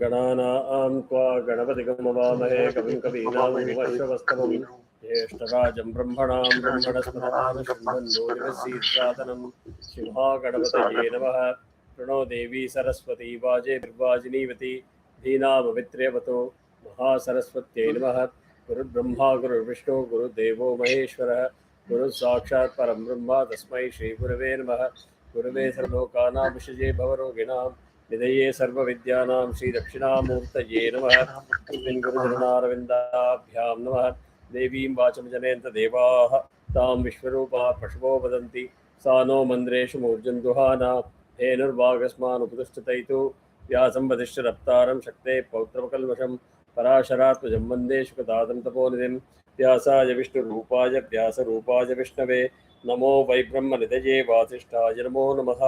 गणानां त्वा गणपतिगमवामहे कविं कवीनामुपमश्रवस्तमं ज्येष्ठराजं ब्रह्मणां ब्रह्मणस्पदान शृण्वन्नोतिभिस्सीदसादनं श्रीमहागणपतये नमः। प्रणो देवी सरस्वती वाजेर्वाजिनीवती धीनामवित्र्यवतो महासरस्वत्यै नमः। गुरुर्ब्रह्मा गुरुर्विष्णु गुरुदेवो महेश्वरः गुरुसाक्षात् परं ब्रह्म तस्मै श्रीगुरवे नमः। गुरवे सर्वलोकानां विषये भवरोगिणां निधये सर्वविद्यानां श्रीदक्षिणामूर्तये नमः। अस्मिन् गुरुचरणारविन्दाभ्यां नमः। देवीं वाचं जनयन्त देवाः तां विश्वरूपा पशवो वदन्ति सा नो मन्द्रेषु मूर्जन्दुहाना धेनुर्वागस्मानुपतिष्ठितैतु व्यासं वदिष्ठ रप्तारं शक्ते पौत्रवकल्मषं पराशरात्मजं वन्दे शुकदातं तपोनिधिं व्यासाय विष्णुरूपाय व्यासरूपाय विष्णवे नमो वै ब्रह्मनिधये वासिष्ठाय नमो नमः।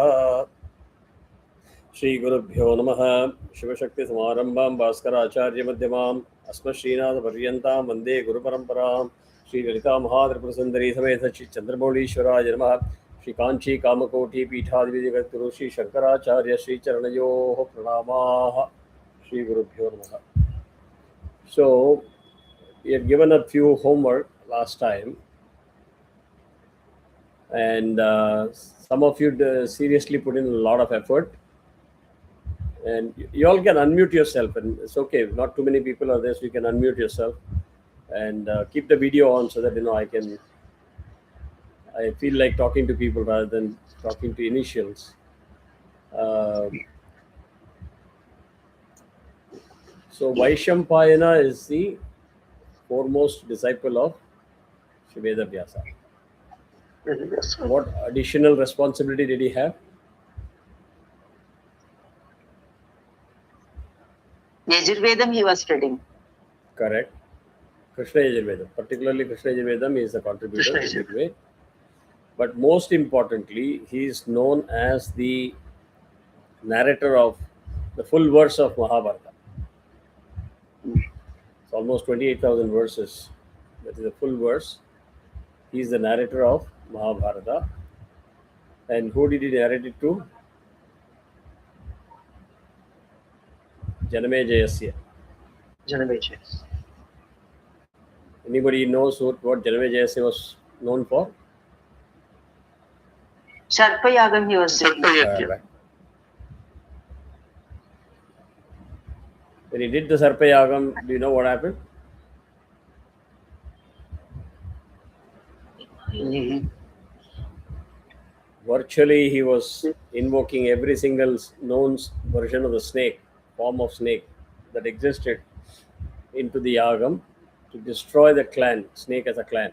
श्रीगुरुभ्यो नमः। शिवशक्तिसमारम्भां भास्कराचार्यमध्यमाम् अस्मश्रीनाथपर्यन्तां वन्दे गुरुपरम्परां। श्रीललितामहात्रिपुरसुन्दरी समेत श्रीचन्द्रमौळीश्वराय नमः। श्रीकाञ्ची कामकोटिपीठाधिपतिगुरु श्रीशङ्कराचार्य श्रीचरणयोः प्रणामाः। श्रीगुरुभ्यो नमः। So, we had given a few homework last time, and some of you seriously put in a lot of effort. And you all can unmute yourself, and it's okay. Not too many people are there, so you can unmute yourself and keep the video on so that I feel like talking to people rather than talking to initials. So Vaishampayana is the foremost disciple of Shiveda Vyasa. What additional responsibility did he have? Yajurvedam he was studying. Correct. Krishna Yajurvedam. Particularly Krishna Yajurvedam is a contributor in a big way. But most importantly, he is known as the narrator of the full verse of Mahabharata. It's almost 28,000 verses. That is a full verse. He is the narrator of Mahabharata. And who did he narrate it to? Janamejayasya. Janamejayasya. Anybody knows what Janamejayasya was known for? Sarpayagam he was doing. Right. When he did the Sarpayagam, do you know what happened? Mm-hmm. Virtually, he was invoking every single known version of the snake, form of snake that existed into the Yagam to destroy the clan, snake as a clan.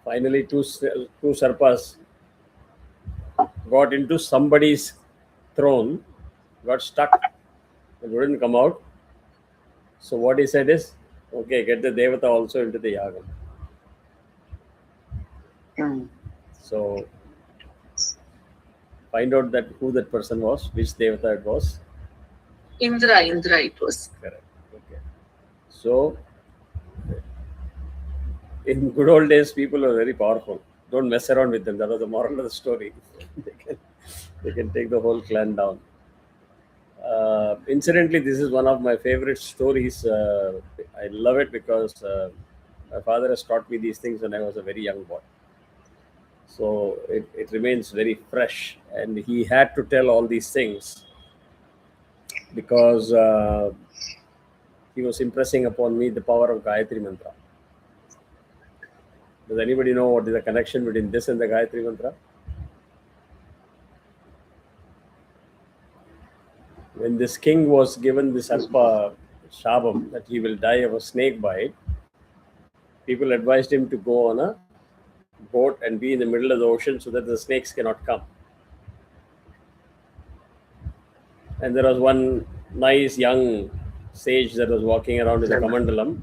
Finally, two Sarpas got into somebody's throne, got stuck, and wouldn't come out. So what he said is, okay, get the Devata also into the Yagam. So find out that who that person was, which Devata it was. Indra it was. Correct. Okay. So in good old days, people are very powerful. Don't mess around with them. That was the moral of the story. They can take the whole clan down. Incidentally, this is one of my favorite stories. I love it because my father has taught me these things when I was a very young boy. So it remains very fresh. And he had to tell all these things because he was impressing upon me the power of Gayatri Mantra. Does anybody know what is the connection between this and the Gayatri Mantra? When this king was given this Sarpa Shabam that he will die of a snake bite, people advised him to go on a boat and be in the middle of the ocean so that the snakes cannot come. And there was one nice young sage that was walking around with a kamandalam.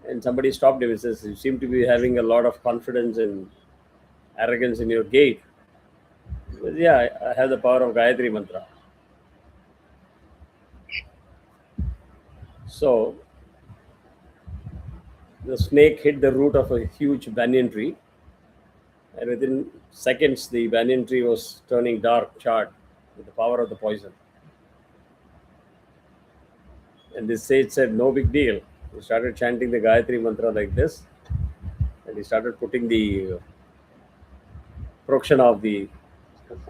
And somebody stopped him and says, you seem to be having a lot of confidence and arrogance in your gait. He says, yeah, I have the power of Gayatri Mantra. So the snake hit the root of a huge banyan tree, and within seconds the banyan tree was turning dark, charred with the power of the poison. And this sage said, no big deal. He started chanting the Gayatri mantra like this, and he started putting the prokshana of the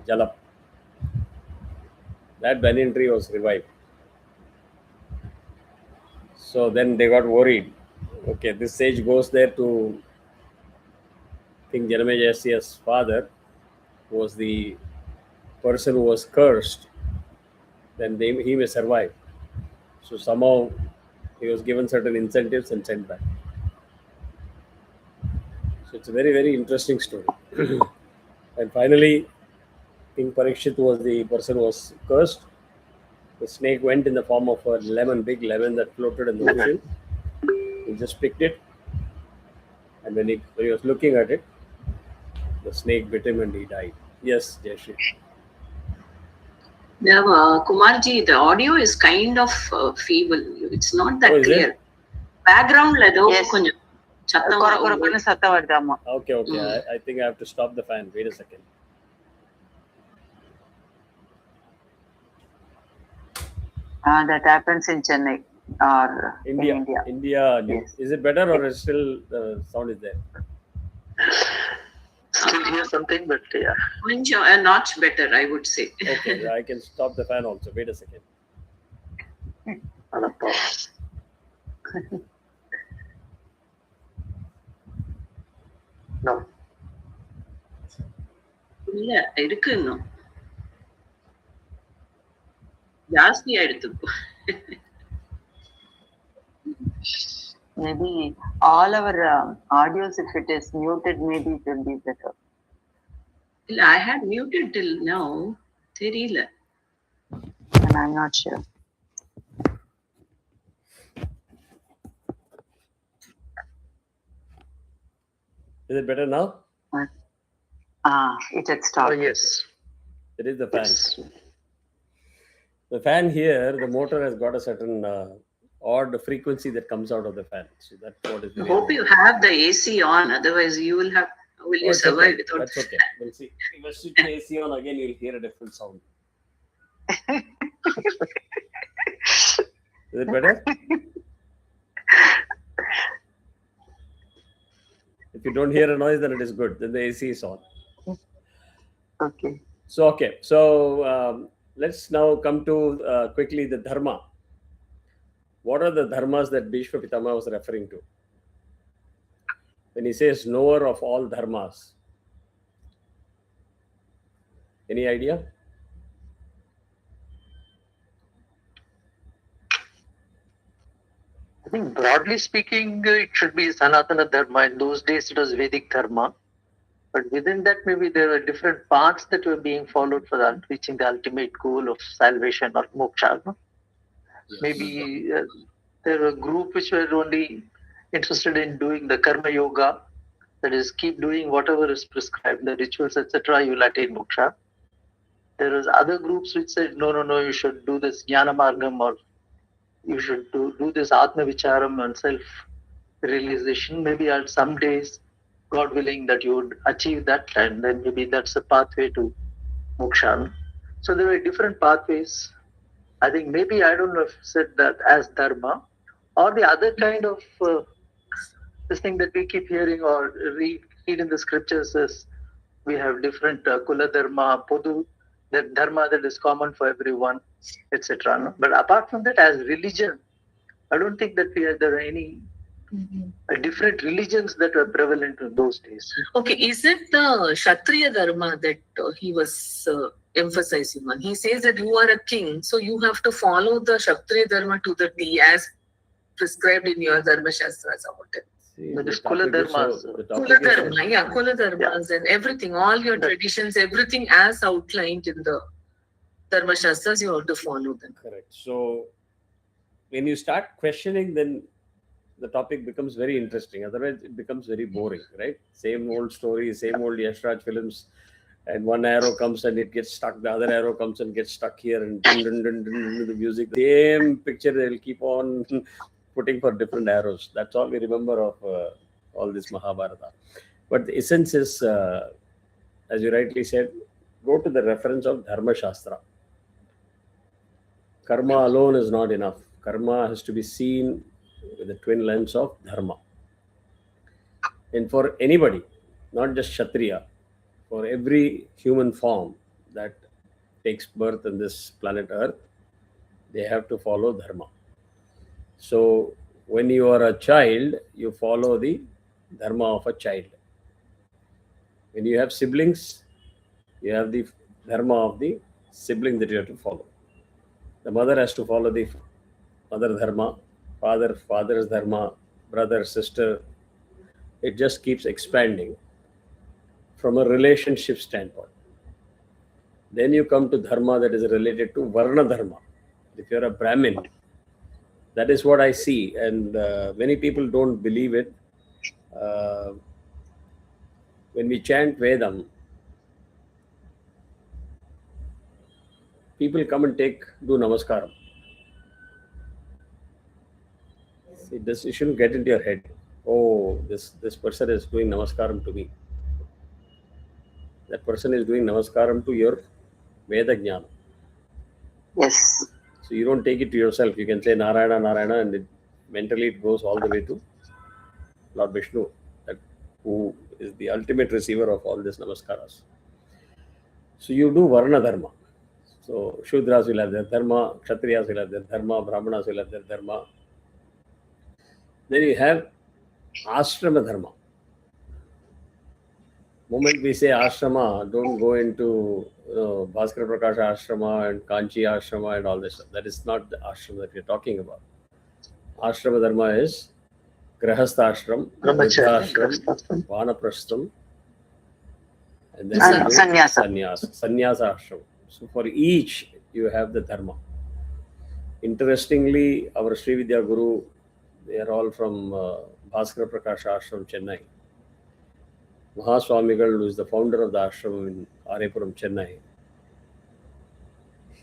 jala. That banyan tree was revived. So then they got worried. Okay, this sage goes there to King Janamejayasi's father, who was the person who was cursed, then he may survive. So somehow he was given certain incentives and sent back. So it's a very, very interesting story. And finally, King Parikshit was the person who was cursed. The snake went in the form of a lemon, big lemon that floated in the ocean. He just picked it, and when he was looking at it, the snake bit him and he died. Yes, Jayashree. Now, Kumarji, the audio is kind of feeble. It's not that Oh, is clear. it? Background ledo Yes. konjam chattam కొరకొరపడిన సత్తపడదాము. Okay. I think I have to stop the fan. Wait a second. That happens in Chennai or India. in India. India. Yes. Is it better or is still the sound is there? Still hear something, but yeah. a notch better, I would say. Okay, I can stop the fan also. Wait a second. No. இல்ல இருக்கு இன்னும் ஜாஸ்தி ஆயிடுத்து Maybe all our audios, if it is muted, maybe it will be better. இல்ல I had muted till now தெரியல And I'm not sure. Is it better now? It had stopped. Oh, yes. It is the fan. The fan here, the motor has got a certain odd frequency that comes out of the fan. So that's what is. I hope you have the AC on, otherwise you will have. Will you it's survive okay. without? That's okay. We'll see. If you switch the AC on again, you'll hear a different sound. Is it better? If you don't hear a noise, then it is good. Then the AC is on. Okay. So let's now come to quickly the dharma. What are the dharmas that Bhishma Pitama was referring to? When he says knower of all dharmas. Any idea? I think broadly speaking, it should be Sanatana Dharma. In those days, it was Vedic Dharma. But within that, maybe there were different paths that were being followed for reaching the ultimate goal of salvation or moksha. No? Yes. Maybe there were a group which were only interested in doing the karma yoga, that is, keep doing whatever is prescribed, the rituals, etc., you will attain moksha. There was other groups which said, no, you should do this jnana margam, or you should do this atma vicharam and self-realization. Maybe at some days, God willing, that you would achieve that, and then maybe that's a pathway to moksha. So there were different pathways. I think maybe, I don't know if said that as dharma, or the other kind of this thing that we keep hearing or read in the scriptures is we have different kula dharma, podu, that dharma that is common for everyone, etc. No? But apart from that, as religion, I don't think that there are any different religions that were prevalent in those days. Okay, is it the Kshatriya Dharma that he was emphasizing on? He says that you are a king, so you have to follow the Kshatriya Dharma to the T as prescribed in your Dharma Shastras or whatever. That is Kula Dharmas. Kula Dharma, Kula Dharmas and everything, all your traditions, everything as outlined in the Dharma Shastras, you have to follow them. Correct. So when you start questioning, then the topic becomes very interesting. Otherwise, it becomes very boring, right? Same old stories, same old Yashraj films, and one arrow comes and it gets stuck. The other arrow comes and gets stuck here, and the music, same picture. They'll keep on putting for different arrows. That's all we remember of all this Mahabharata. But the essence is, as you rightly said, go to the reference of Dharma Shastra. Karma alone is not enough. karma has to be seen with the twin lens of dharma. And for anybody, not just Kshatriya, for every human form that takes birth on this planet Earth, they have to follow dharma. So when you are a child, you follow the dharma of a child. When you have siblings, you have the dharma of the sibling that you have to follow. The mother has to follow the mother dharma, father's dharma, brother, sister. It just keeps expanding from a relationship standpoint. Then you come to dharma that is related to varna dharma. If you're a Brahmin, that is what I see, and many people don't believe it. When we chant Vedam, people come and do namaskaram. See, you shouldn't get into your head. Oh, this person is doing namaskaram to me. That person is doing namaskaram to your Veda Jnana. Yes. So you don't take it to yourself. You can say Narayana, Narayana, and mentally it goes all the way to Lord Vishnu, who is the ultimate receiver of all these namaskaras. So you do Varna Dharma. So Shudras will have their Dharma, Kshatriyas will have their Dharma, Brahmanas will have their Dharma. Then you have Ashrama Dharma. Moment we say ashrama, don't go into Bhaskara Prakasha ashrama and Kanchi ashrama and all this stuff. That is not the ashrama that we are talking about. Ashrama dharma is Grahastha ashram, Brahmacharya, Vruddhashram, Vanaprastham, and then Sannyasa. Sannyasa ashram. So for each you have the dharma. Interestingly, our Sri Vidya Guru, they are all from Bhaskara Prakasha ashram, Chennai. Mahaswamigal, who is the founder of the ashram in Arepuram, Chennai,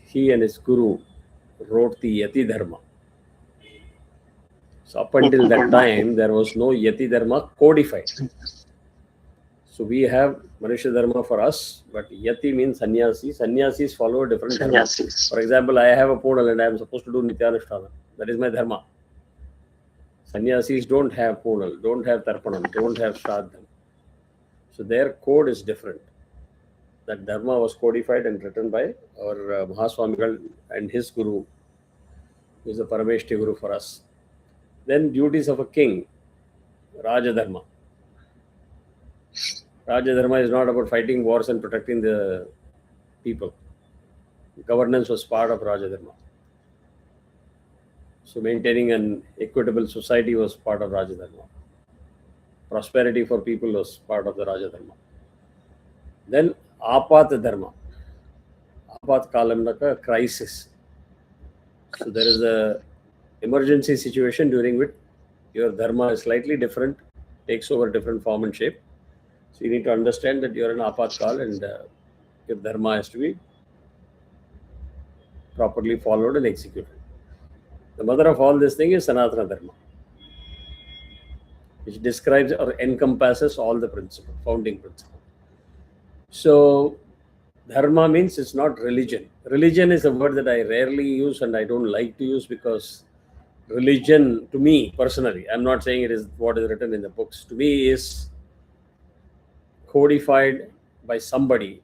he and his guru wrote the Yati Dharma. So up until that time, there was no Yati Dharma codified. So we have Manushya Dharma for us, but Yati means sannyasi. Sannyasis follow a different dharma. For example, I have a Poonal and I am supposed to do Nityanushtana. That is my dharma. Sannyasis don't have Poonal, don't have Tarpanam, don't have Shraddham. So their code is different. That dharma was codified and written by our Mahaswamigal and his guru, who is the Parameshti Guru for us. Then duties of a king, Raja Dharma. Raja Dharma is not about fighting wars and protecting the people. Governance was part of Raja Dharma. So maintaining an equitable society was part of Raja Dharma. Prosperity for people was part of the Raja Dharma. Then Apat Dharma. Apat Kalamnaka, crisis. So there is a emergency situation during which your dharma is slightly different, takes over different form and shape. So you need to understand that you are in Apat Kal and your dharma has to be properly followed and executed. The mother of all this thing is Sanatana Dharma, which describes or encompasses all the principles, founding principles. So, dharma means it's not religion. Religion is a word that I rarely use and I don't like to use because religion, to me personally, I'm not saying it is what is written in the books, to me is codified by somebody.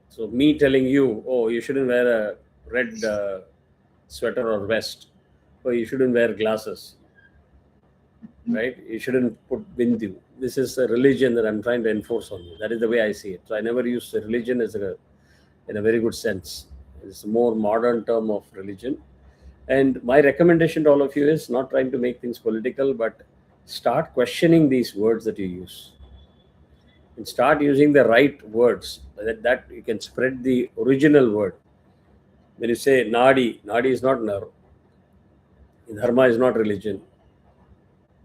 So, me telling you, oh, you shouldn't wear a red sweater or vest, or you shouldn't wear glasses. Right? You shouldn't put bindu. This is a religion that I'm trying to enforce on you. That is the way I see it. So I never use religion as in a very good sense. It's a more modern term of religion. And my recommendation to all of you is not trying to make things political, but start questioning these words that you use. And start using the right words. That you can spread the original word. When you say nadi is not narrow. Dharma is not religion.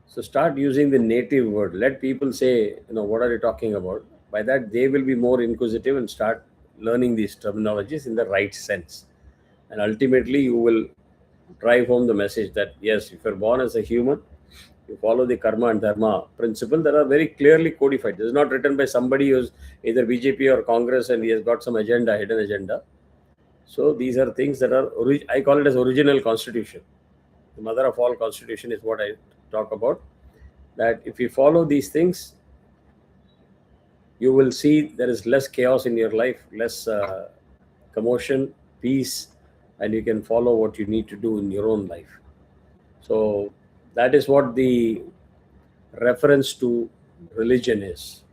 So start using the native word. Let people say, what are you talking about? By that, they will be more inquisitive and start learning these terminologies in the right sense. And ultimately, you will drive home the message that, yes, if you're born as a human, you follow the karma and dharma principle that are very clearly codified. This is not written by somebody who's either BJP or Congress and he has got some agenda, hidden agenda. So these are things that are, I call it as original constitution. The mother of all constitution is what I talk about. That if you follow these things, you will see there is less chaos in your life, less commotion, peace, and you can follow what you need to do in your own life. So that is what the reference to religion is.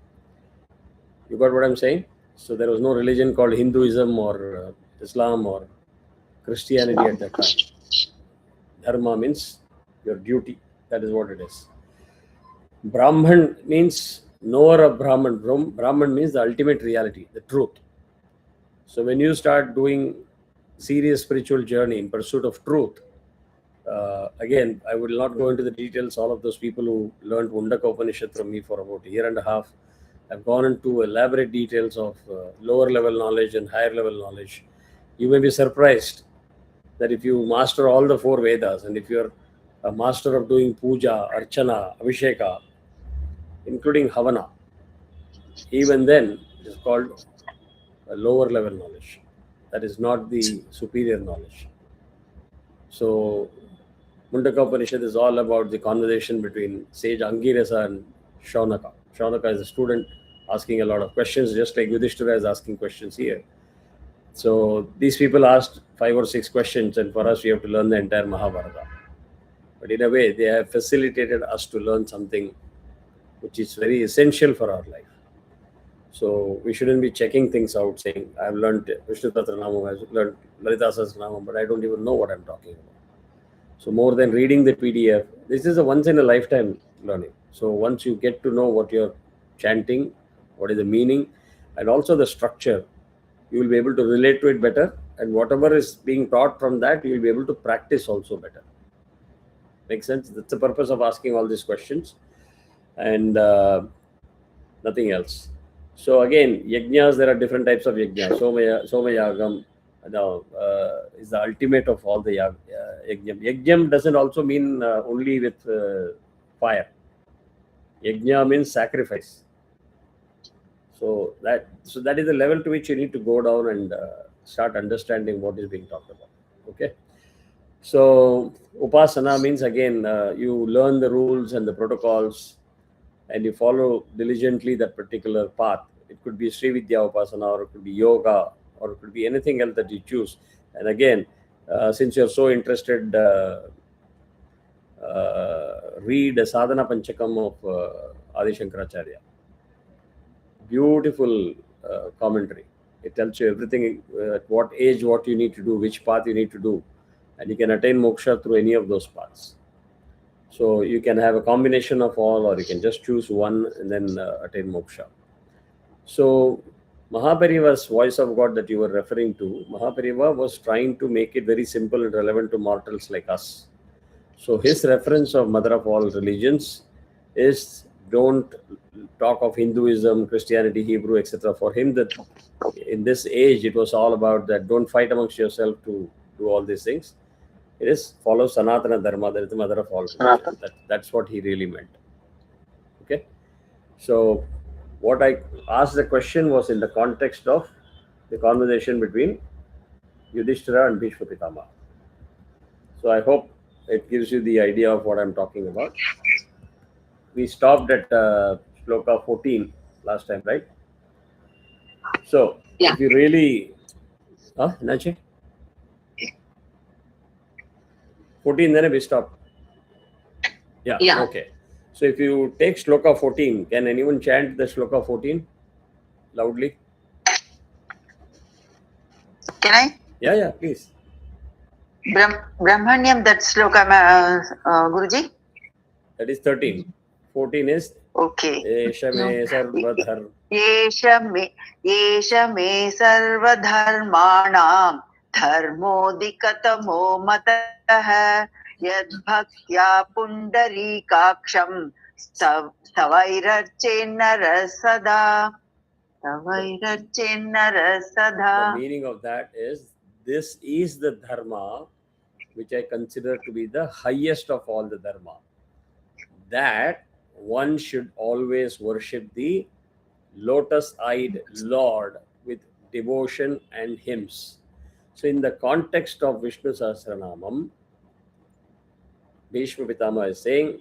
You got what I'm saying? So there was no religion called Hinduism or Islam or Christianity at that time. Dharma means your duty. That is what it is. Brahman means knower of Brahman. Brahman means the ultimate reality, the truth. So when you start doing serious spiritual journey in pursuit of truth, again, I will not go into the details. All of those people who learned Mundaka Upanishad from me for about a year and a half have gone into elaborate details of lower level knowledge and higher level knowledge. You may be surprised that if you master all the 4 Vedas, and if you're a master of doing puja, archana, abhisheka, including havana, even then it is called a lower level knowledge. That is not the superior knowledge. So Mundaka Upanishad is all about the conversation between sage Angirasa and Shaunaka. Shaunaka is a student asking a lot of questions, just like Yudhishthira is asking questions here. So these people asked 5 or 6 questions, and for us we have to learn the entire Mahabharata. But in a way, they have facilitated us to learn something which is very essential for our life. So we shouldn't be checking things out, saying, I've learned Vishnu Sahasranama, I've learned Lalita Sahasranama, but I don't even know what I'm talking about. So more than reading the PDF, this is a once in a lifetime learning. So once you get to know what you're chanting, what is the meaning, and also the structure, you will be able to relate to it better. And whatever is being taught from that, you will be able to practice also better. Makes sense? That's the purpose of asking all these questions, and nothing else. So again, yajnas, there are different types of yajna. Somayagam is the ultimate of all the yajnam. Yajnam doesn't also mean only with fire. Yajna means sacrifice. So that is the level to which you need to go down and start understanding what is being talked about. Okay. So upasana means, again, you learn the rules and the protocols, and you follow diligently that particular path. It could be Sri Vidya Upasana, or it could be yoga, or it could be anything else that you choose. And again, since you're so interested, read Sadhana Panchakam of Adi Shankaracharya. Beautiful commentary. It tells you everything, at what age, what you need to do, which path you need to do. And you can attain moksha through any of those paths. So you can have a combination of all, or you can just choose one and then attain moksha. So Mahapariva's voice of God that you were referring to, Mahapariva was trying to make it very simple and relevant to mortals like us. So his reference of mother of all religions is, don't talk of Hinduism, Christianity, Hebrew, etc. For him, that in this age, it was all about that. Don't fight amongst yourself to do all these things. It is follow Sanatana Dharma, that is the mother of all religions. That's what he really meant. Okay. So what I asked the question was in the context of the conversation between Yudhishthira and Bhishma Pitama. So I hope it gives you the idea of what I'm talking about. We stopped at Shloka 14 last time, right? So if you really... Nachi? 14, then we stop. Yeah. Okay. So if you take Shloka 14, can anyone chant the Shloka 14 loudly? Can I? Yeah, please. Brahmanyam, that sloka, Guruji? That is 13. 14 is Okay. Esha me sarvadhar. Esha me sarvadharmanam dharmodikatamo matah yad bhaktya pundarikaksham savairarchenara sada. The meaning of that is, this is the dharma which I consider to be the highest of all the dharma. That one should always worship the lotus-eyed Lord with devotion and hymns. So in the context of Vishnu Sahasranamam, Bhishma Pitama is saying,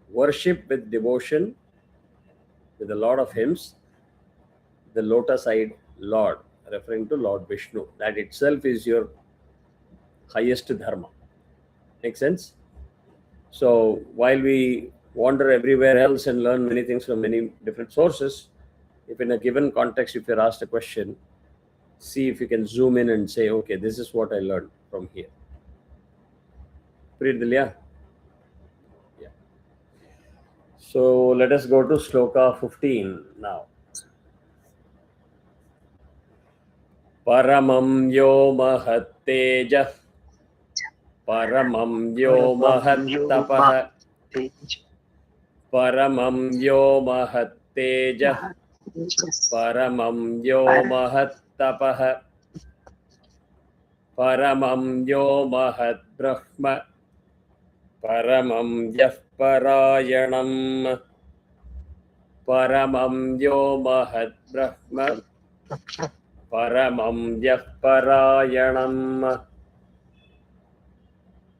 worship with devotion, with a lot of hymns, the lotus-eyed Lord, referring to Lord Vishnu. That itself is your highest dharma. Make sense? So while we wander everywhere else and learn many things from many different sources, if in a given context, if you're asked a question, see if you can zoom in and say, okay, this is what I learned from here. Pridilya? Yeah. So let us go to Shloka 15 now. Paramam yo mahatteja, paramam yo mahattapah, paramam yo mahatteja, paramam yo mahattapah, paramam yo mahatbrahma, paramam yah parayanam, paramam yo mahatbrahma, paramam yah parayanam.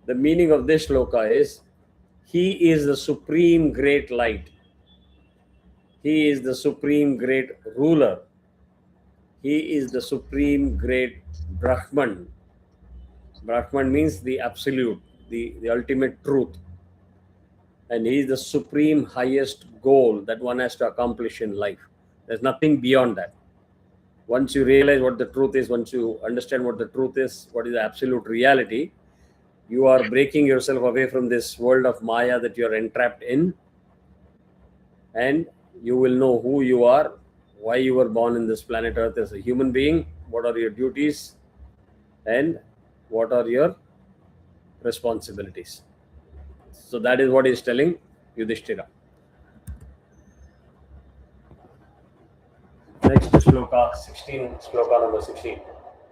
The meaning of this shloka is, he is the supreme great light. He is the supreme great ruler. He is the supreme great Brahman. Brahman means the absolute, the ultimate truth. And he is the supreme highest goal that one has to accomplish in life. There's nothing beyond that. Once you realize what the truth is, once you understand what the truth is, what is the absolute reality, you are breaking yourself away from this world of Maya that you are entrapped in, and you will know who you are, why you were born in this planet Earth as a human being, what are your duties, and what are your responsibilities. So that is what he is telling Yudhishthira. Next shloka 16, shloka number 16.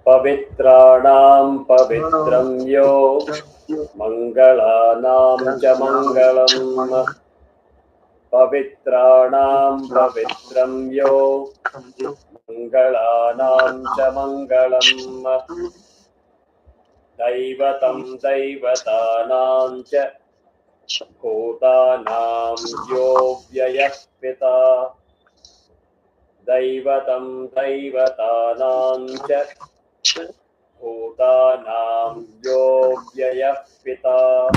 Pavitranam pavitram yo, mangalanam cha mangalam. Pavitranam pavitram yo, mangalanam cha mangalam. Daivatam daivatanam cha bhutanam yo vyayah pita. Daivatam daivatanam cha bhutanam yo vyayah pita.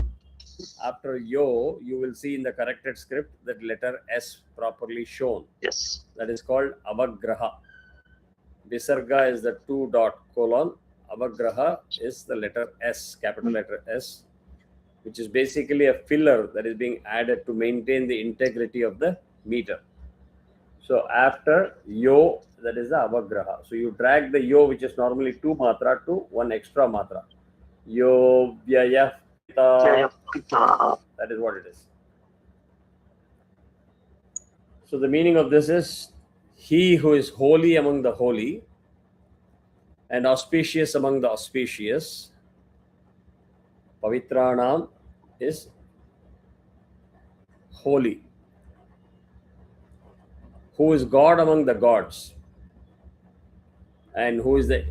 After yo, you will see in the corrected script that letter S properly shown. Yes. That is called avagraha. Visarga is the 2 dot colon. Avagraha is the letter S, capital letter S, which is basically a filler that is being added to maintain the integrity of the meter. So after yo, that is the avagraha. So you drag the yo, which is normally 2 matra, to 1 extra matra. Yo vyayah pita. That is what it is. So the meaning of this is, he who is holy among the holy and auspicious among the auspicious, Pavitranam is holy, who is God among the gods, and who is the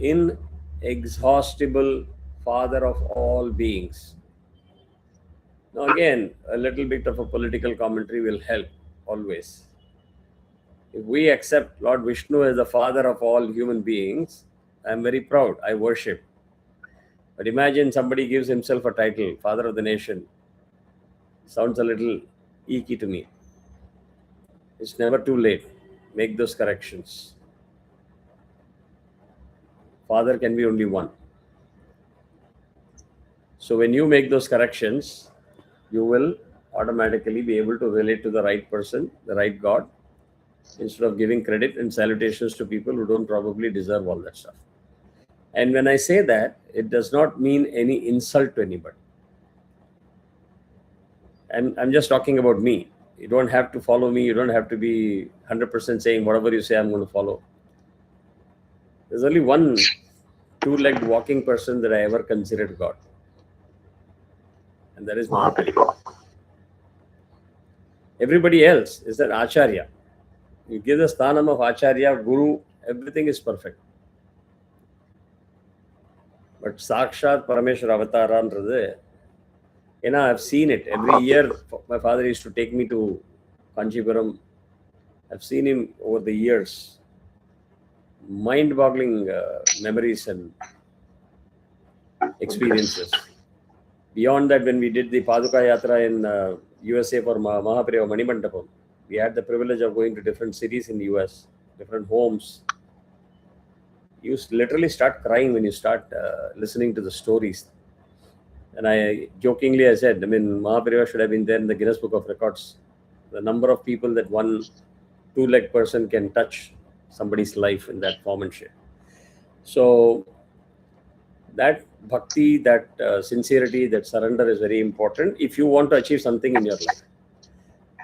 inexhaustible Father of all beings. Now again, a little bit of a political commentary will help always. If we accept Lord Vishnu as the father of all human beings, I am very proud, I worship. But imagine somebody gives himself a title, Father of the Nation. Sounds a little icky to me. It's never too late. Make those corrections. Father can be only one. So when you make those corrections, you will automatically be able to relate to the right person, the right God, instead of giving credit and salutations to people who don't probably deserve all that stuff. And when I say that, it does not mean any insult to anybody. And I'm just talking about me. You don't have to follow me. You don't have to be 100% saying whatever you say, I'm going to follow. There's only one 2-legged walking person that I ever considered God. And that is Mahaprabhu. Everybody else is an Acharya. You give the sthanam of Acharya, Guru, everything is perfect. But Sakshat Parameshwara Avatarandradhu, I've seen it every year. My father used to take me to Kanchipuram. I've seen him over the years. Mind-boggling memories and experiences. Beyond that, when we did the Paduka Yatra in USA for Mahaprabhu Manimandapam, we had the privilege of going to different cities in the US, different homes. You literally start crying when you start listening to the stories. And I said, Mahaprabhu should have been there in the Guinness Book of Records. The number of people that one two-leg person can touch somebody's life in that form and shape. So that bhakti, that sincerity, that surrender is very important if you want to achieve something in your life.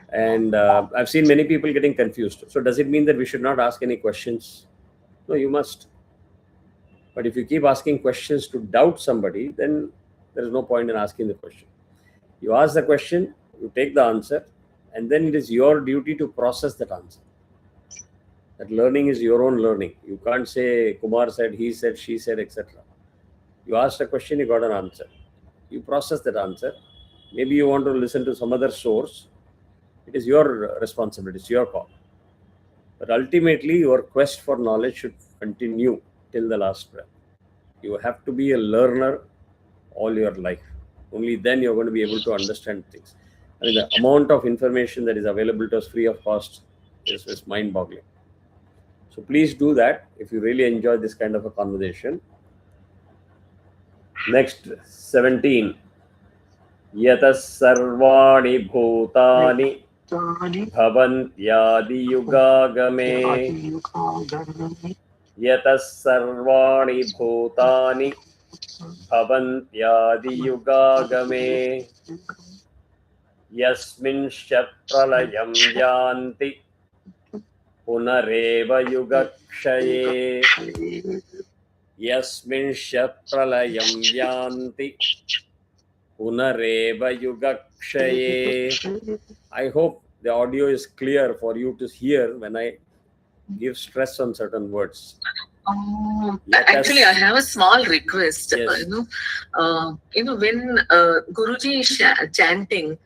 And I've seen many people getting confused. So does it mean that we should not ask any questions? No, you must. But if you keep asking questions to doubt somebody, then there is no point in asking the question. You ask the question, you take the answer, and then it is your duty to process that answer. That learning is your own learning. You can't say Kumar said, he said, she said, etc. You asked a question, you got an answer. You process that answer. Maybe you want to listen to some other source. It is your responsibility, it's your call. But ultimately, your quest for knowledge should continue till the last breath. You have to be a learner all your life. Only then you're going to be able to understand things. The amount of information that is available to us free of cost is mind-boggling. So please do that if you really enjoy this kind of a conversation. Next, 17. Yatas sarvani bhutani bhavantyadi yugagame. Yatas sarvani bhutani bhavantyadi yugagame. Yasminsha pralayam yanti punareva yugakshaye. Yasminsha pralayam yanti punareva yugakshaye. I hope the audio is clear for you to hear when I give stress on certain words. Actually, I have a small request. Yes. When Guruji is chanting,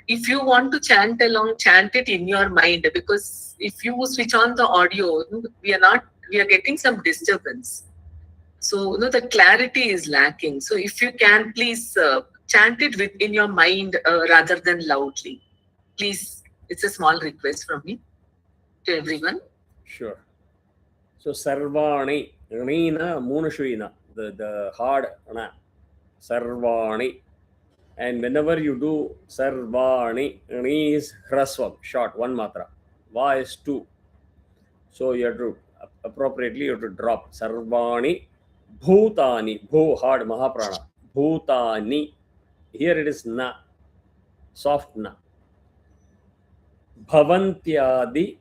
if you want to chant along, chant it in your mind, because if you switch on the audio, we are getting some disturbance. So the clarity is lacking. So if you can, please chant it within your mind rather than loudly. Please, it's a small request from me to everyone. Sure. So Sarvani, Rina, Munashuina, the hard na, Sarvani. And whenever you do Sarvani, Ni is Hrasvam, short, one matra. Va is two. So you have to, appropriately, you have to drop Sarvani, Bhutani, Bhu, hard, Mahaprana, Bhutani. Here it is Na, soft Na. Bhavantyadi,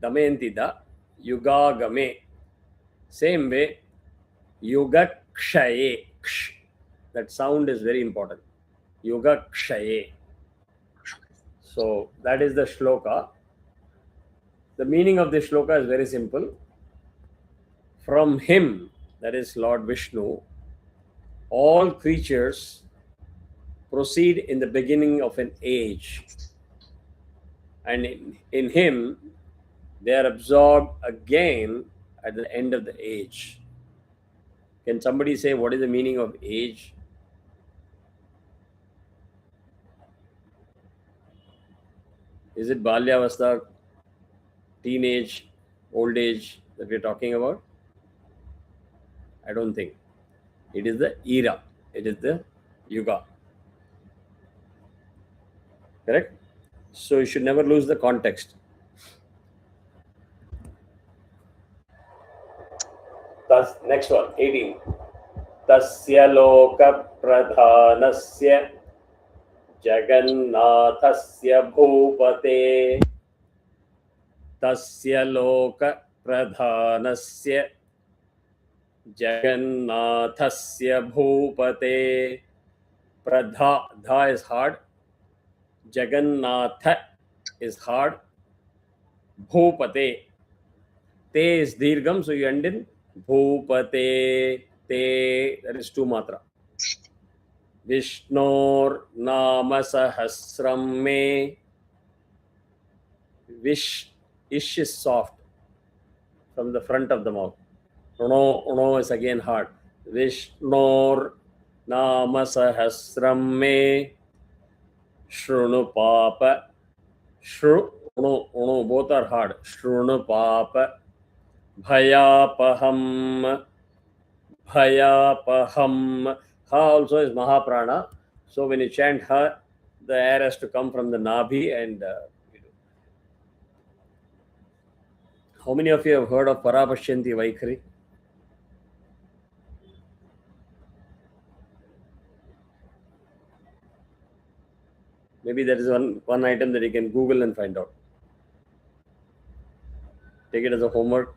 Damayantida, Yugagame. Same way, Yugakshaye. Ksh. That sound is very important. Yugakshaye. So that is the shloka. The meaning of the shloka is very simple. From him, that is Lord Vishnu, all creatures proceed in the beginning of an age. And in him, they are absorbed again at the end of the age. Can somebody say what is the meaning of age? Is it Balyavastha, teenage, old age that we're talking about? I don't think. It is the era. It is the yuga. Correct? So you should never lose the context. Next one, 18. Tasya loka pradhanasya jagannathasya bhupate. Tasya loka pradhanasya jagannathasya bhupate. Pradha, dha is hard. Jagannatha is hard. Bhupate. Te is dirgham, so you end in Bhupate. Te, that is two matra. Vishnor Nama Sahasram Me. Vish, ish is soft from the front of the mouth. Uno is again hard. Vishnor Nama Sahasram Me. Shrunu Papa. Shru, uno, both are hard. Shrunu Papa. Bhayapaham. Bhayapaham. Ha also is Mahaprana. So when you chant Ha, the air has to come from the Nabhi. And how many of you have heard of Parapashyanti Vaikhari? Maybe there is one item that you can Google and find out. Take it as a homework.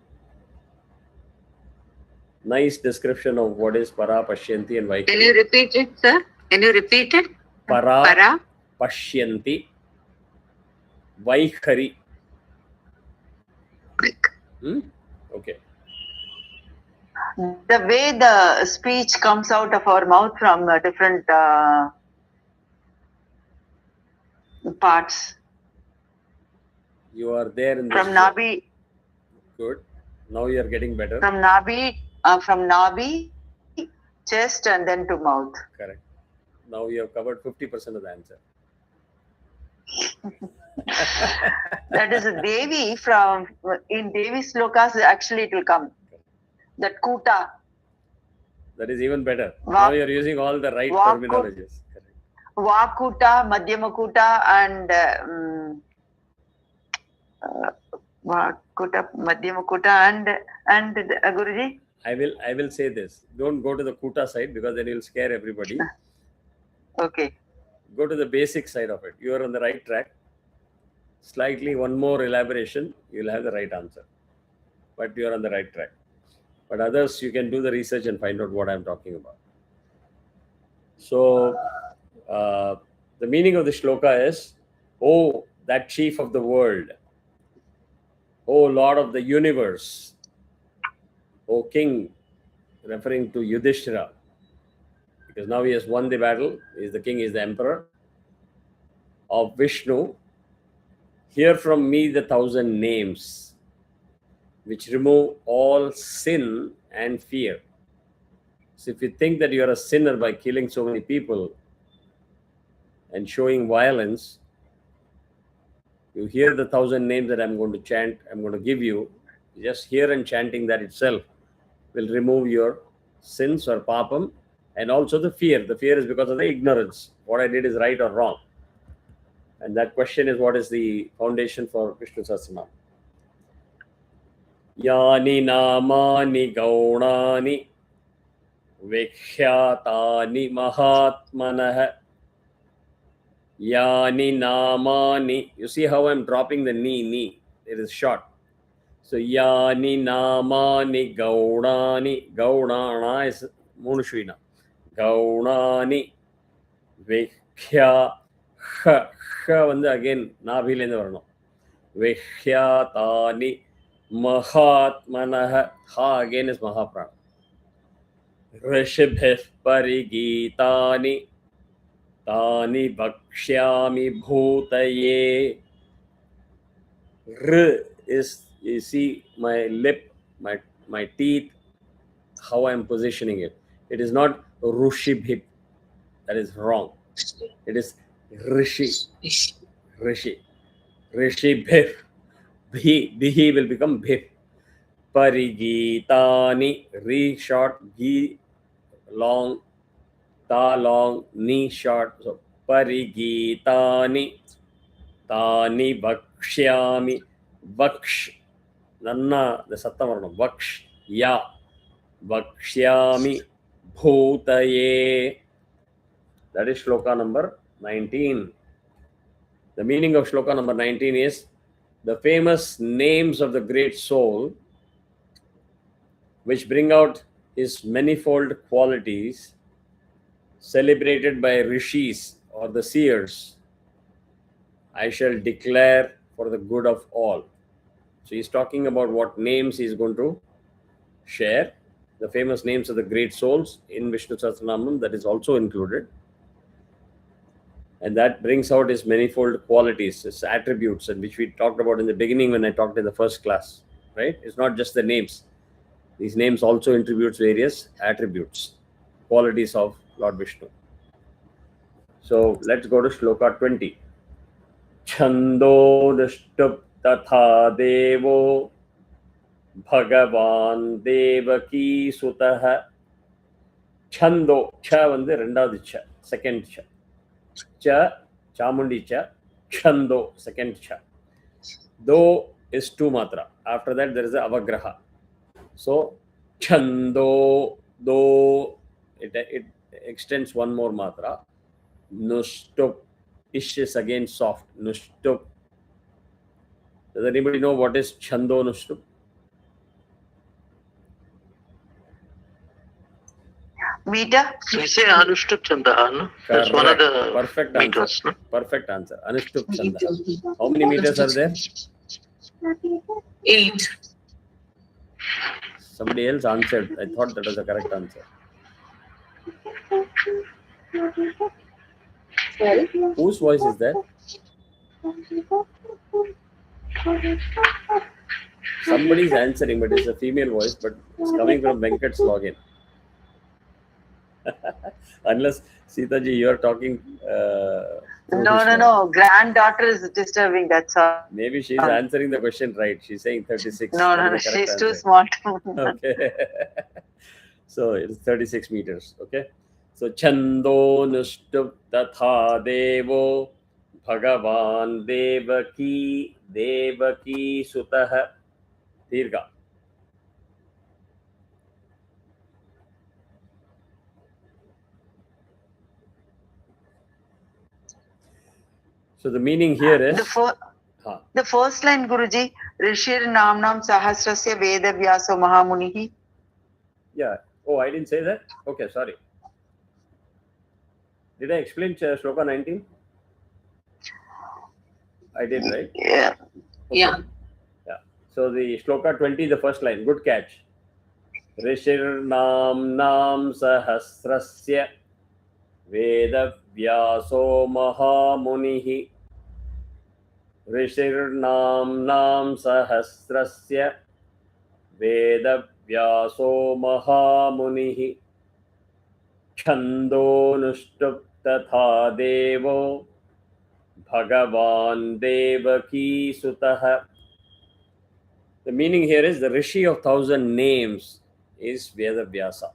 Nice description of what is Parapashyanti and Vaikhari. Can you repeat it, sir? Can you repeat it? Parapashyanti Vaikhari. Okay. The way the speech comes out of our mouth from different parts. You are there in From this. Nabi. Good. Now you are getting better. From Nabi, chest, and then to mouth. Correct. Now you have covered 50% of the answer. That is a Devi from, in Devi Shlokas, actually it will come. That Kuta. That is even better. Now you are using all the right terminologies. Correct. Vakuta, Madhyamakuta, and Vakuta, Madhyamakuta, and Guruji? I will say this. Don't go to the Kuta side because then you'll scare everybody. Okay. Go to the basic side of it. You are on the right track. Slightly one more elaboration, you'll have the right answer. But you are on the right track. But others, you can do the research and find out what I'm talking about. So, the meaning of the shloka is, oh, that chief of the world, oh, Lord of the universe, oh, King, referring to Yudhishthira, because now he has won the battle, he is the king, he is the emperor of Vishnu. Hear from me the 1,000 names which remove all sin and fear. So if you think that you are a sinner by killing so many people and showing violence, you hear the 1,000 names that I'm going to chant, I'm going to give you. Just hear and chanting that itself will remove your sins or papam, and also the fear. The fear is because of the ignorance. What I did is right or wrong. And that question is, what is the foundation for Vishnu Sahasranama? Yani namani gaunani vikhyatani mahatmanah. Yani namani. You see how I'm dropping the ni. It is short. So yani namani gaunani. Gaunana is Munushrina. Gaunani vikhya. வந்து again நாபிலேருந்து வரணும். விஹ்யாதானி மகாத்மனஹ. ஹா again is மகாப்ராணம். ரிஷிபிஹ் பரிகீதானி தானி பக்ஷ்யாமி பூதயே. R is, you see my lip, my teeth, how I am positioning it. It is not rushibhip. That is wrong. It is Rishi. Rishi Bhif. Bhi will become Bhif. Parigitani. Ri short, Gi long, Ta long, Ni short. So Parigitani. Tani Bakshyami. Baksh. Nanna, the Sattavarna. Baksh. Ya. Bakshyami. Bhutaye. That is shloka number 19. The meaning of shloka number 19 is the famous names of the great soul which bring out his manifold qualities celebrated by rishis or the seers. I shall declare for the good of all. So he's talking about what names he's going to share. The famous names of the great souls in Vishnu Sahasranamam, that is also included. And that brings out his manifold qualities, his attributes, and which we talked about in the beginning when I talked in the first class, right? It's not just the names. These names also attributes various attributes, qualities of Lord Vishnu. So let's go to Shloka 20. Chando nishtup tatha devo Bhagavan Devaki Sutaha. Chando, cha வந்து ரெண்டாவது cha, second cha. Cha, Chamundi cha, Chando, second cha. Do is two matra. After that, there is a avagraha. So, Chando, do, it extends one more matra. Nushtup, ish is again soft. Nushtup. Does anybody know what is Chando Nushtup? Meter? We say Anushtup Chandaha, no? That's one of the perfect meters, answer. no? Perfect answer. Anushtup Chanda. How many meters are there? 8. Somebody else answered. I thought that was the correct answer. Whose voice is that? Somebody's answering, but it's a female voice, but it's coming from Venkat's login. Unless Sitaji, you are talking. No. Granddaughter is disturbing. That's all. Maybe she's answering the question right. She's saying 36. No. She's too small. Okay. So it's 36 meters. Okay. So Chando Nushtup Tatha Devo Bhagavan Devaki Sutaha Dirga. So the meaning here is the first line, Guruji, Rishir Namnam Sahasrasya Veda Vyaso Mahamunihi. Yeah. Oh, I didn't say that. Okay, sorry. Did I explain Shloka 19? I did, right? Yeah. Okay. Yeah. So the Shloka 20, the first line, good catch. Rishir Namnam Sahasrasya Veda Vyaso Mahamunihi. Rishir Namnam Sahasrasya Veda Vyaso Mahamunihi. Chando Nushtup Tatha Devo Bhagavan Devaki Sutaha. The meaning here is the Rishi of 1,000 names is Veda Vyasa,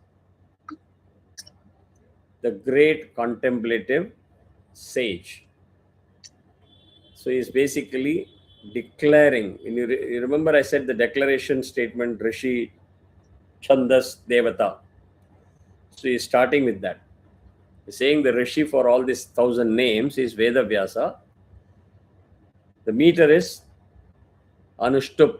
the great contemplative sage. So he is basically declaring. You remember I said the declaration statement Rishi Chandas Devata. So he is starting with that. He's saying the Rishi for all these 1,000 names is Veda Vyasa. The meter is Anushtup.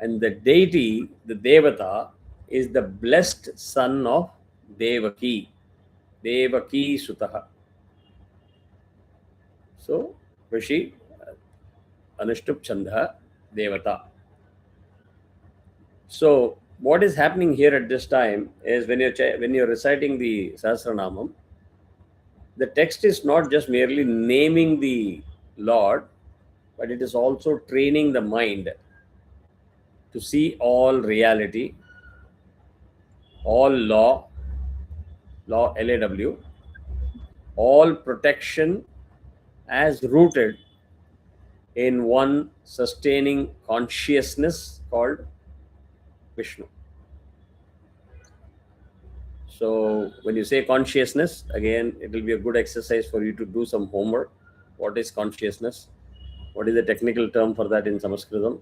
And the deity, the Devata, is the blessed son of Devaki. Devaki Sutaha. So, Rishi, Anushtup Chandha, Devata. So, what is happening here at this time is when you're reciting the Sahasranamam, the text is not just merely naming the Lord, but it is also training the mind to see all reality, all law, LAW, all protection as rooted in one sustaining consciousness called Vishnu. So when you say consciousness, again, it will be a good exercise for you to do some homework. What is consciousness? What is the technical term for that in Sanskritam?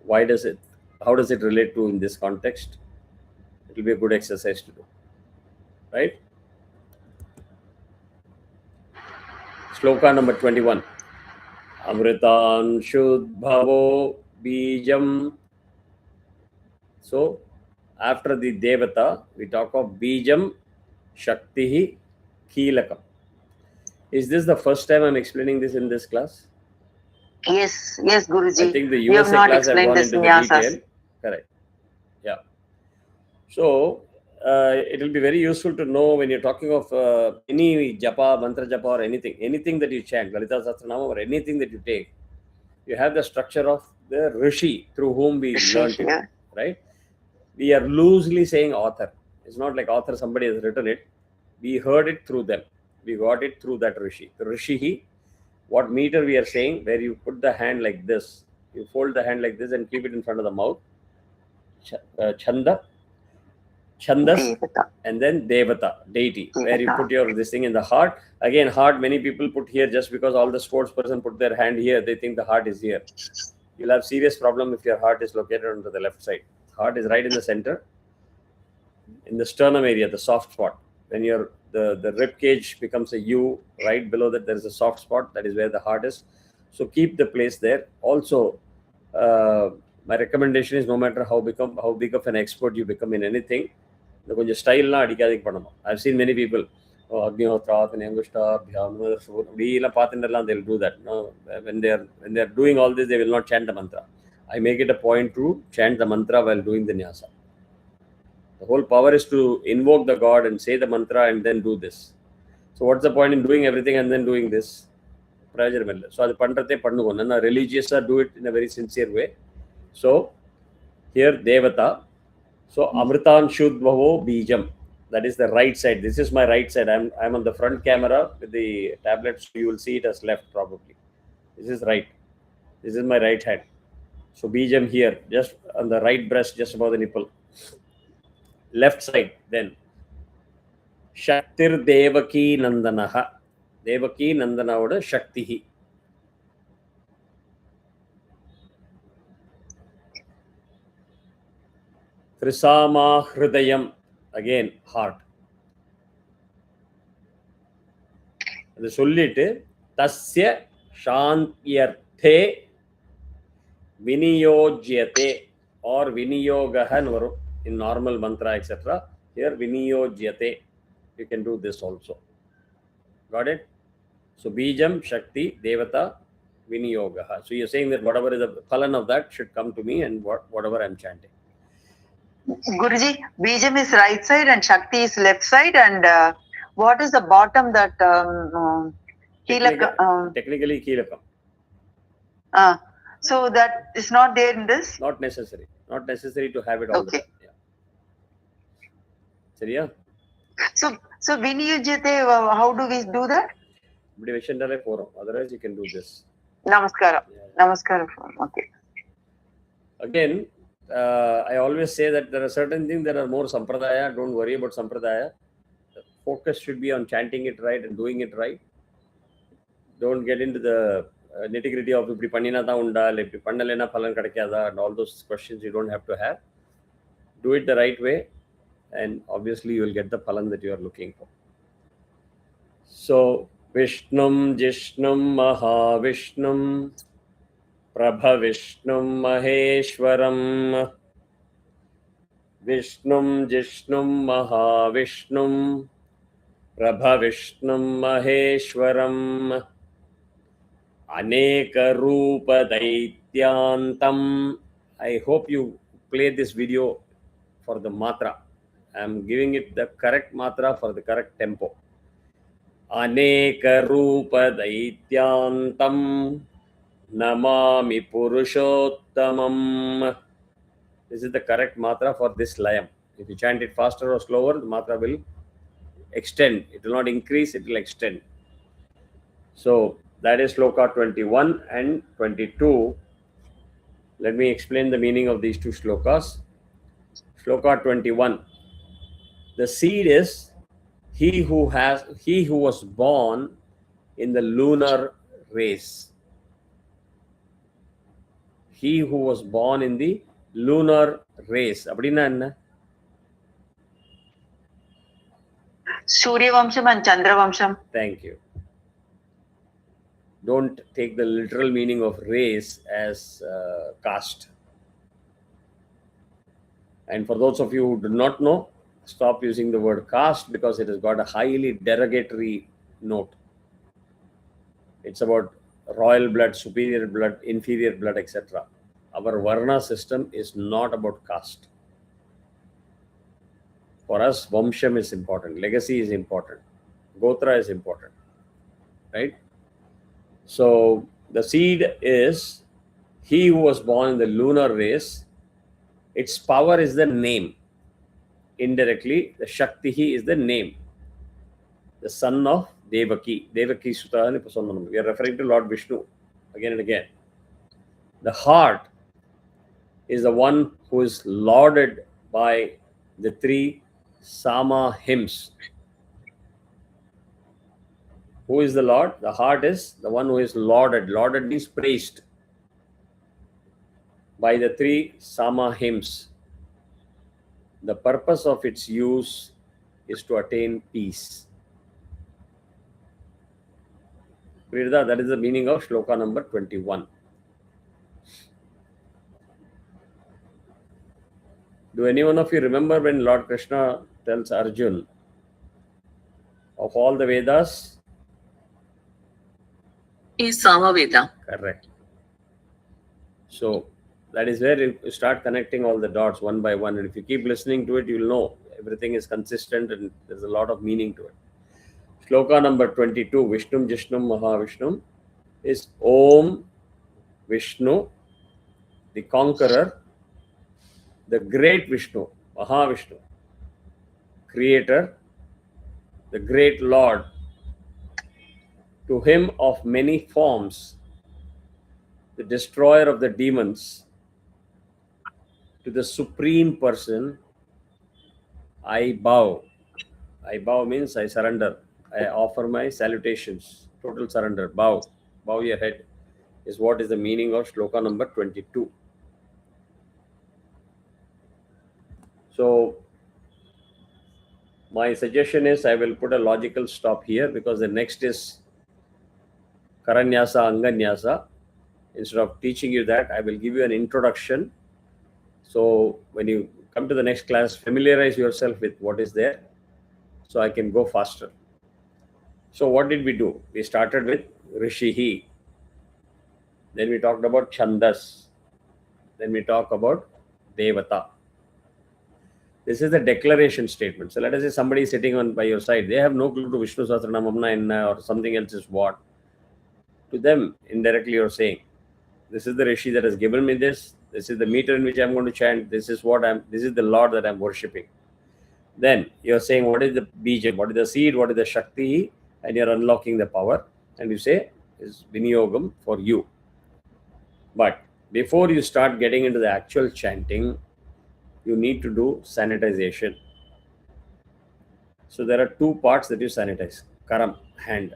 How does it relate to in this context? It will be a good exercise to do. Right? Shloka number 21. Amritan Shudbhavo Bijam. So, after the Devata, we talk of Bijam Shaktihi Kilakam. Is this the first time I'm explaining this in this class? Yes, Guruji. I think the You have USA not class have explained gone this into the vinyasas. detail. Correct. Yeah. So, it will be very useful to know when you're talking of any japa, mantra japa, or anything that you chant, Lalita Sahasranama, or anything that you take, you have the structure of the rishi through whom we learned it, Yeah. right? We are loosely saying author. It's not like author, somebody has written it. We heard it through them. We got it through that rishi. The rishi, what meter we are saying, where you put the hand like this, you fold the hand like this and keep it in front of the mouth. Chanda, Chandas, Devata. and then Devata, deity, where you Devata. put your this thing in the heart. Again, heart, many people put here just because all the sports person put their hand here, they think the heart is here. You'll have serious problem if your heart is located on the left side. Heart is right in the center, in the sternum area, the soft spot. When the rib cage becomes a U, right below that there is a soft spot, that is where the heart is. So keep the place there. Also, my recommendation is no matter how big of an expert you become in anything, இந்த கொஞ்சம் ஸ்டைல்லாம் அடிக்காதீங்க பண்ணணும். I've seen many people, Agnihotra, Angushtha, அப்படிலாம் பார்த்துட்டுலாம் they'll do that. No, when they are doing all this, they will not chant the mantra. I make it a point to chant the mantra while doing the nyasa. The whole power is to invoke the god and say the mantra and then do this. So what's the point in doing everything and then doing this? பிரயோஜனம் இல்லை. So அது பண்ணுறதே பண்ணுவோம். நான் ரிலீஜியஸாக do it in a very sincere way. So here Devata. So Amritan Shudbhavo Bijam. That is the right side. This is my right side. I'm on the front camera with the tablet, so you will see it as left probably. This is right. This is my right hand. So Bijam here, just on the right breast, just above the nipple. Left side then. Shaktir Devaki Nandanaha. Devaki Nandanaoda Shaktihi. Trisama Hridayam, again heart. அது சொல்லிட்டு தஸ்ய சாந்தியர்த்தே விநியோஜ்யதே or viniyogahanu varum in normal mantra etc. Here viniyojyate, you can do this also. Got it? So Bijam, Shakti, Devata, Viniyogaha. So you're saying that whatever is the phalan of that should come to me and whatever I'm chanting. Guruji, Bijam is right side and Shakti is left side, and what is the bottom that Technically Kilakam. So that is not there in this? Not necessary. Not necessary to have it all the time. Yeah. Seriya? So Viniyujyate, how do we do that? Otherwise you can do this. Namaskara. Yeah. Namaskara. Okay. Again, I always say that there are certain things that are more sampradaya. Don't worry about sampradaya. The focus should be on chanting it right and doing it right. Don't get into the nitty-gritty of இப்படி பண்ணினா தான் உண்டா இல்லை இப்படி பண்ணலைன்னா பலன் கிடைக்காதா and all those questions you don't have to have. Do it the right way and obviously you will get the phalan that you are looking for. So Vishnum Jishnum Mahavishnum Prabhavishnum Maheshwaram Vishnum Jishnum Mahavishnum Prabhavishnum Maheshwaram Aneka Rupa Daityantam. I hope you play this video for the matra. I am giving it the correct matra for the correct tempo. Aneka Rupa Daityantam Namami Purushottamam. This is the correct matra for this layam. If you chant it faster or slower, the matra will extend. It will not increase, it will extend. So that is Shloka 21 and 22. Let me explain the meaning of these two shlokas. Shloka 21. The seed is he who was born in the lunar race. He who was born in the lunar race. அப்படின்னா என்ன? Surya Vamsham and Chandra Vamsham. Thank you. Don't take the literal meaning of race as caste. And for those of you who do not know, stop using the word caste because it has got a highly derogatory note. It's about royal blood, superior blood, inferior blood, etc. Our Varna system is not about caste. For us, Vamsham is important, legacy is important, Gotra is important, right? So the seed is he who was born in the lunar race. Its power is the name. Indirectly, the Shakti is the name. The son of Devaki. Devaki Sutta. We are referring to Lord Vishnu again and again. The heart is the one who is lauded by the three Sama hymns. Who is the Lord? The heart is the one who is lauded. Lauded means praised by the three Sama hymns. The purpose of its use is to attain peace. That is the meaning of Shloka number 21. Do any one of you remember when Lord Krishna tells Arjun, of all the Vedas? Is Samaveda. Correct. So that is where you start connecting all the dots one by one. And if you keep listening to it, you'll know everything is consistent and there's a lot of meaning to it. Shloka number 22, Vishnum Jishnum Mahavishnum, is Om Vishnu, the conqueror, the great Vishnu, Mahavishnu, creator, the great Lord, to him of many forms, the destroyer of the demons, to the supreme person, I bow. I bow means I surrender. I offer my salutations. Total surrender. Bow. Bow your head is what is the meaning of Shloka number 22. So my suggestion is I will put a logical stop here because the next is Karanyasa, Anganyasa. Instead of teaching you that, I will give you an introduction. So when you come to the next class, familiarize yourself with what is there so I can go faster. So what did we do? We started with Rishihi. Then we talked about Chandas. Then we talk about Devata. This is the declaration statement. So let us say somebody is sitting on by your side. They have no clue to Vishnu Sahasranama or something else is what. To them, indirectly you're saying, this is the Rishi that has given me this. This is the meter in which I'm going to chant. This is the Lord that I'm worshipping. Then you're saying, what is the Bijam? What is the seed? What is the Shakti? And you're unlocking the power. And you say, is Viniyogam for you. But before you start getting into the actual chanting, you need to do sanitization. So there are two parts that you sanitize. Karam, hand.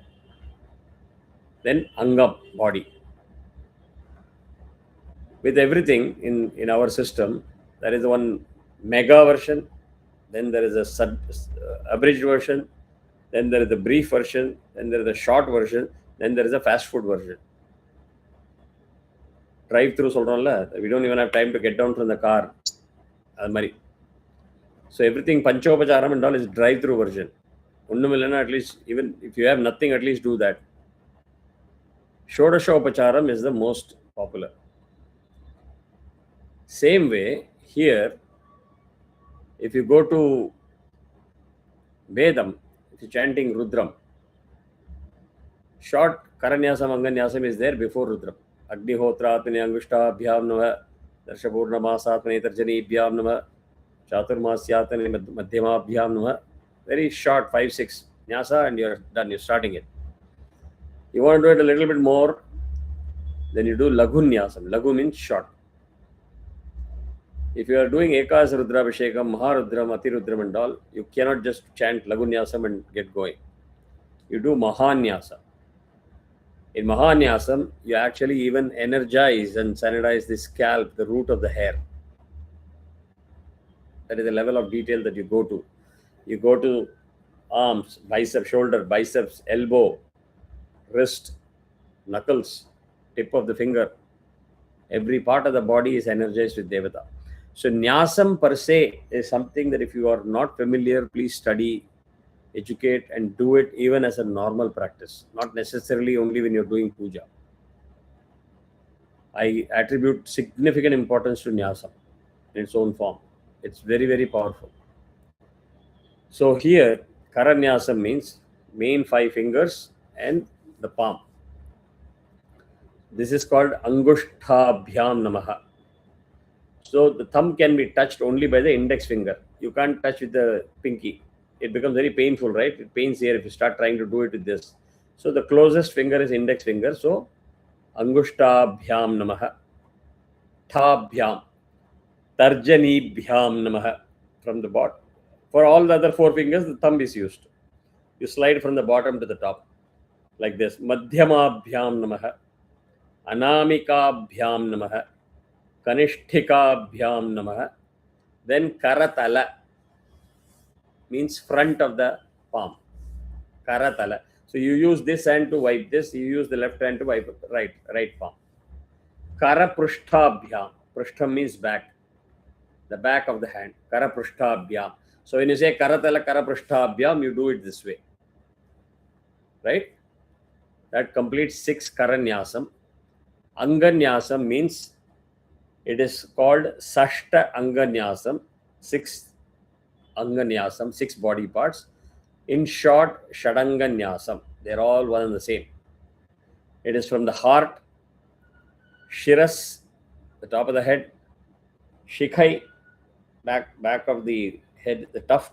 Then Angam, body. With everything in our system, there is one mega version, then there is a abridged version, then there is a brief version, then there is a short version, then there is a fast food version. Drive through solromla, we don't even have time to get down from the car. So everything Panchopacharam and all is drive through version. At least, even if you have nothing, at least do that. Shodashopacharam is the most popular. Same way, here, if you go to Vedam, if you're chanting Rudram, short Karanyasam, Anganyasam is there before Rudram. Agnihotra, Atmane Angushta, Bhyam Nama, Darshapurna Masatmane Tarjani, Bhyam Nama, Chaturmasyatane Madhyama, Bhyam Nama. Very short, 5-6 Nyasa, and you're done, you're starting it. You want to do it a little bit more, then you do Lagunyasam. Lagu means short. If you are doing Ekas Rudrabhishekam, Maharudram, Atirudram and all, you cannot just chant Lagunyasam and get going. You do Mahanyasa. In Mahanyasam, you actually even energize and sanitize the scalp, the root of the hair. That is the level of detail that you go to. You go to arms, bicep, shoulder, biceps, elbow, wrist, knuckles, tip of the finger. Every part of the body is energized with Devata. So Nyasam per se is something that if you are not familiar, please study, educate and do it even as a normal practice, not necessarily only when you're doing puja. I attribute significant importance to Nyasam in its own form. It's very, very powerful. So here, Karanyasam means main 5 fingers and the palm. This is called Angushtabhyam Namaha. So the thumb can be touched only by the index finger. You can't touch with the pinky. It becomes very painful, right? It pains here if you start trying to do it with this. So the closest finger is index finger. So Angushtabhyam Namaha. Thabhyam. Tarjanibhyam Namaha. From the bottom. For all the other 4 fingers, the thumb is used. You slide from the bottom to the top. Like this. Madhyamabhyam Namaha. Anamikabhyam Namaha. Kanishthikabhyam Namaha. Then Karatala means front of the palm. Karatala. So you use this hand to wipe this. You use the left hand to wipe right palm. Karaprushtabhyam. Prustham means back. The back of the hand. Karaprushtabhyam. So when you say Karatala Karaprushtabhyam, you do it this way. Right? That completes 6 Karanyasam. Anganyasam means it is called Sashta Anganyasam. 6 Anganyasam, 6 body parts. In short, Shadanganyasam. They're all one and the same. It is from the heart, Shiras, the top of the head, Shikhai, back of the head, the tuft,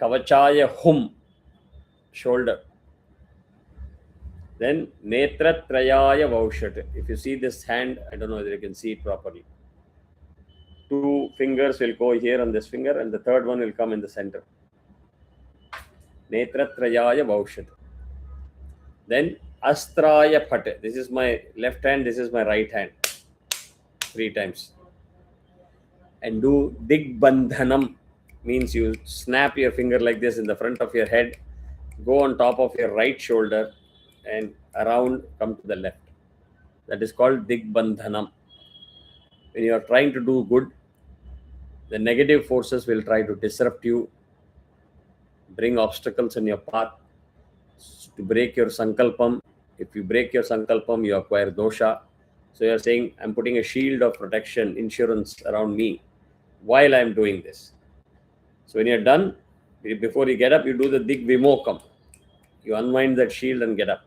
Kavachaya Hum, shoulder. Then Netratrayaya Vaushat. If you see this hand, I don't know whether you can see it properly. 2 fingers will go here on this finger and the third one will come in the center. Netratrayaya Vaushat. Then Astraya Phat. This is my left hand, this is my right hand. 3 times. And do Digbandhanam. Means you snap your finger like this in the front of your head, go on top of your right shoulder and around come to the left. That is called Digbandhanam. When you are trying to do good, the negative forces will try to disrupt you, bring obstacles in your path, to break your sankalpam. If you break your sankalpam, you acquire dosha. So you are saying, I'm putting a shield of protection, insurance around me while I'm doing this. So when you're done, before you get up, you do the Dig Vimokam. You unwind that shield and get up.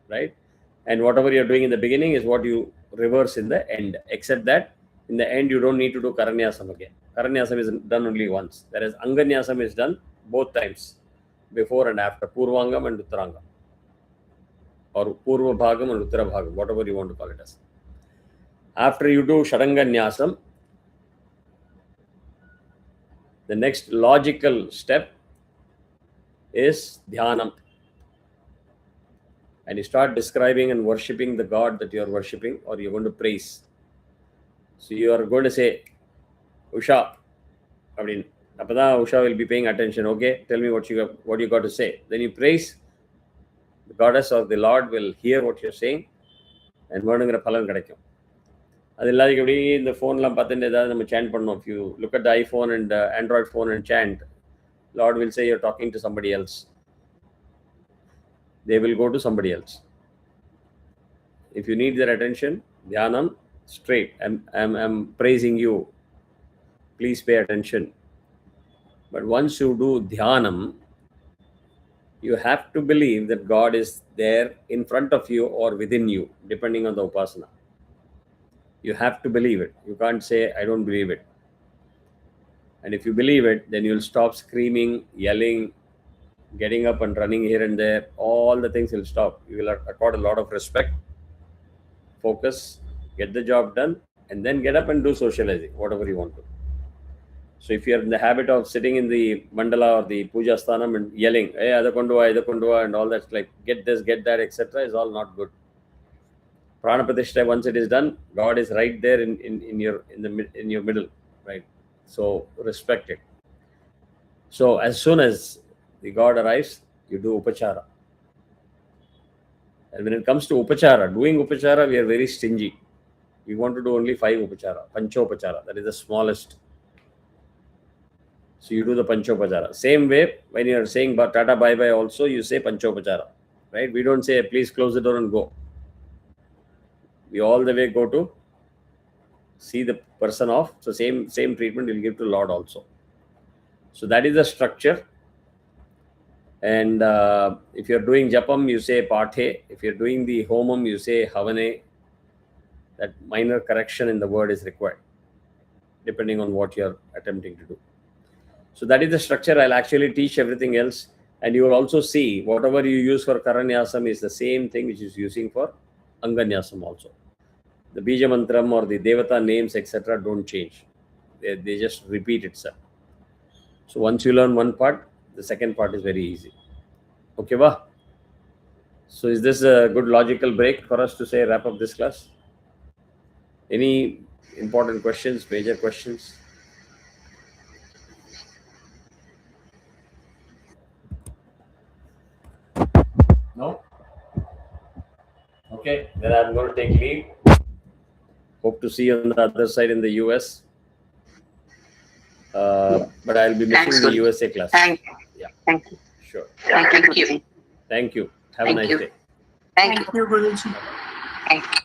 Right? And whatever you're doing in the beginning is what you reverse in the end. Except that in the end, you don't need to do Karanyasam again. Karanyasam is done only once. Whereas Anganyasam is done both times, before and after, Purvangam and Uttarangam. Or Purva Bhagam and Uttara Bhagam, whatever you want to call it as. After you do Shadanganyasam, the next logical step is Dhyanam. And you start describing and worshipping the God that you are worshipping or you're going to praise. So you are going to say, Usha. I mean, Usha will be paying attention. Okay, tell me what you got to say. Then you praise. The goddess or the Lord will hear what you're saying and வேணுங்கிற பலன் கிடைக்கும். அது இல்லாத எப்படி இந்த ஃபோன்லாம் பார்த்துட்டு ஏதாவது நம்ம சேண்ட் பண்ணோம். If you look at the iPhone and Android phone and chant, Lord will say you're talking to somebody else. They will go to somebody else. If you need their attention, Dhyanam, straight. I'm praising you. Please pay attention. But once you do Dhyanam, you have to believe that God is there in front of you or within you, depending on the upasana. You have to believe it. You can't say, I don't believe it. And if you believe it, then you'll stop screaming, yelling, getting up and running here and there. All the things will stop. You will accord a lot of respect, focus, get the job done, and then get up and do socializing, whatever you want to. So if you're in the habit of sitting in the mandala or the puja sthanam and yelling, hey, Adakondua, and all that, like get this, get that, etc., is all not good. Prana Pratishtha, once it is done, God is right there in your middle, right? So respect it. So as soon as the God arrives, you do upachara. And when it comes to upachara, doing upachara, we are very stingy. We want to do only 5 upachara, panchopachara, that is the smallest. So you do the panchopachara. Same way, when you are saying Tata bye-bye also, you say panchopachara, right? We don't say, please close the door and go. We all the way go to see the person off. So same treatment you'll give to Lord also. So that is the structure. And if you're doing japam, you say pathe. If you're doing the homam, you say havane. That minor correction in the word is required, depending on what you're attempting to do. So that is the structure. I'll actually teach everything else. And you will also see whatever you use for karanyasam is the same thing which is using for anganyasam also. The bija mantram or the devata names, etc. don't change. They just repeat itself. So once you learn one part, the second part is very easy. Okay, va? So is this a good logical break for us to say wrap up this class? Any important questions, major questions? No? Okay, then I'm going to take leave. Hope to see you on the other side in the US. But I'll be missing the USA class. Thank you. Yeah. Thank you. Sure. Thank you. Thank you. Have a Thank nice you. day. Thank you. Thank you, Guruji. Thank you.